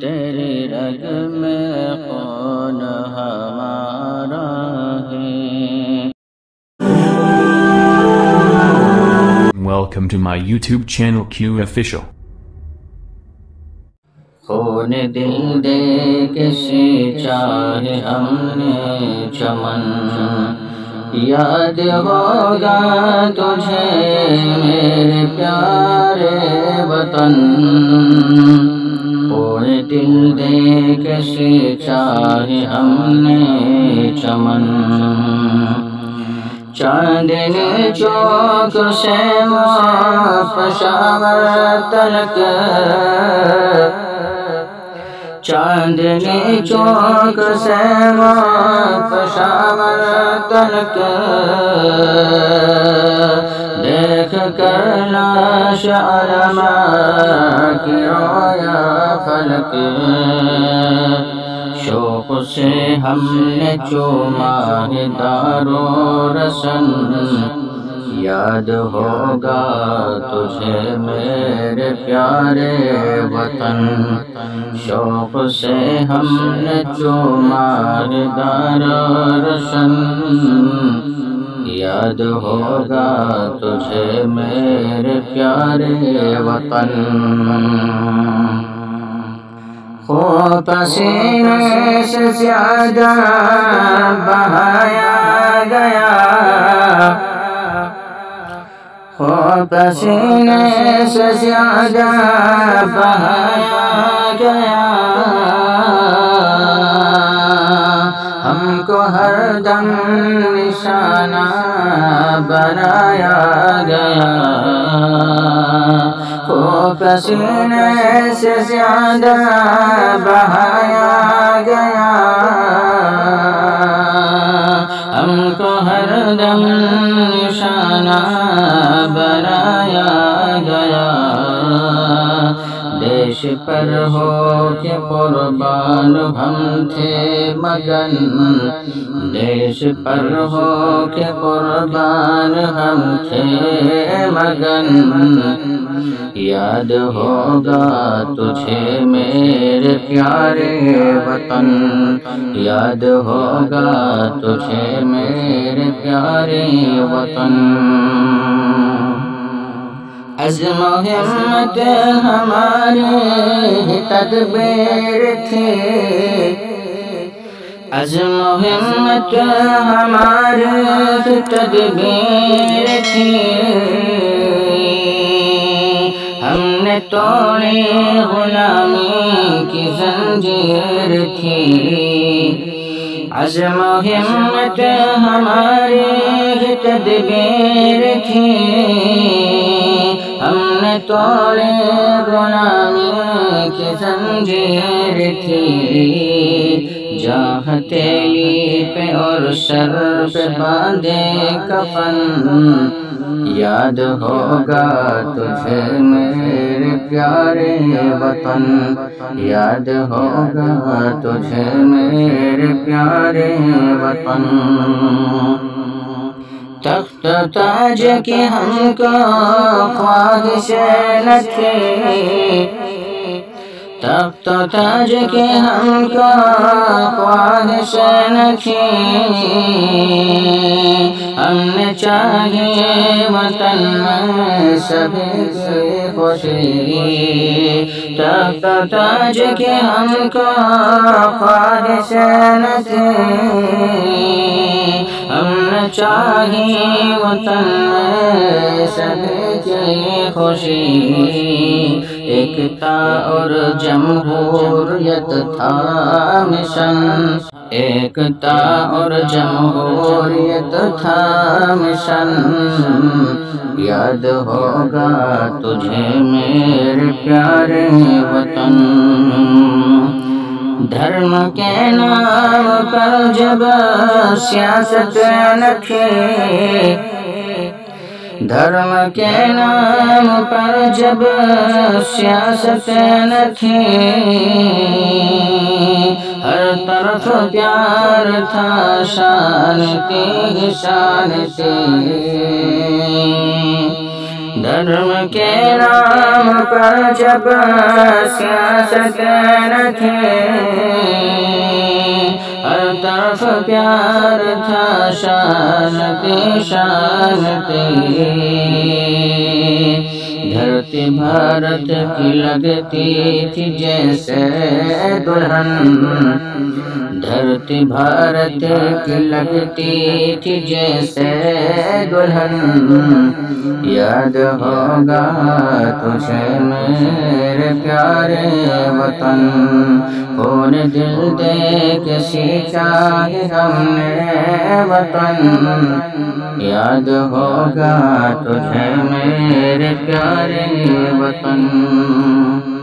تیری رگ میں خون ہمارا ہے۔ Welcome to my YouTube channel Q Official. خون دل دے کے سینچا ہے ہم نے چمن، یاد ہوگا تجھے میرے پیارے وطن۔ خون دل دے کے سینچا ہے ہم نے چمن، چاندنی چوک سے پشاور تلک، چاندنی چوک سے پشاور تلک، دیکھ کر لاش علماء کی رویا فلک، شوق سے ہم نے چوما ہے دار و رسن، یاد ہوگا تجھے میرے پیارے وطن۔ شوق سے ہم نے چوما ہے دار و رسن، یاد ہوگا تجھے میرے پیارے وطن۔ خون پسینے سے زیادہ بہایا گیا، خون پسینے سے زیادہ بہایا گیا، ہم کو ہر دم نشانہ بنایا گیا، خون پسینے سے زیادہ بہایا گیا، ہم کو ہر دم نشانہ بنایا گیا، دیش پر ہو کے قربان ہم تھے مگن، دیش پر ہو کے قربان ہم تھے مگن، یاد ہوگا تجھے میرے پیارے وطن، یاد ہوگا تجھے میرے پیارے وطن۔ عزم و ہمت ہماری تدبیر تھی، عزم و ہمت ہماری تدبیر تھی، ہم نے توڑی غلامی کی زنجیر تھی، عزم و ہمت ہماری تدبیر تھی، ہم نے توڑی غلامی کی زنجیر تھی، جہاں تیلی پہ اور سر پہ باندھے کفن، یاد ہوگا تجھے میرے پیارے وطن، یاد ہوگا تجھے میرے پیارے وطن۔ تخت تاج کی ہم کو خواہش نہ تھی، تخت تاج کی ہم کو خواہش نہ تھی، ہم نے چاہیے وطن میں سبھی کی خوشی، تخت تاج کی ہم کو خواہش نہ تھی، ہم نے چاہیے وطن میں سبھی کی خوشی، ایکتا اور جمہوریت تھا مشن، ایکتا اور جمہوریت تھا مشن، یاد ہوگا تجھے میرے پیارے وطن۔ دھرم کے نام پر جب سیاست نہ تھی، دھرم کے نام پر جب سیاست نہ تھی، ہر طرف پیار تھا، شان تھی شان تھی، کرم کے نام پر جب سیاست نہ تھی، ہر طرف پیار تھا، شان تھی، دھرتی بھارت کی لگتی تھی جیسے دلہن، دھرتی بھارت کی لگتی تھی جیسے دلہن، یاد ہوگا تجھے میرے پیارے وطن، خون دل دے کے سینچا ہے ہم نے وطن، یاد ہوگا تجھے میرے پیارے وطن۔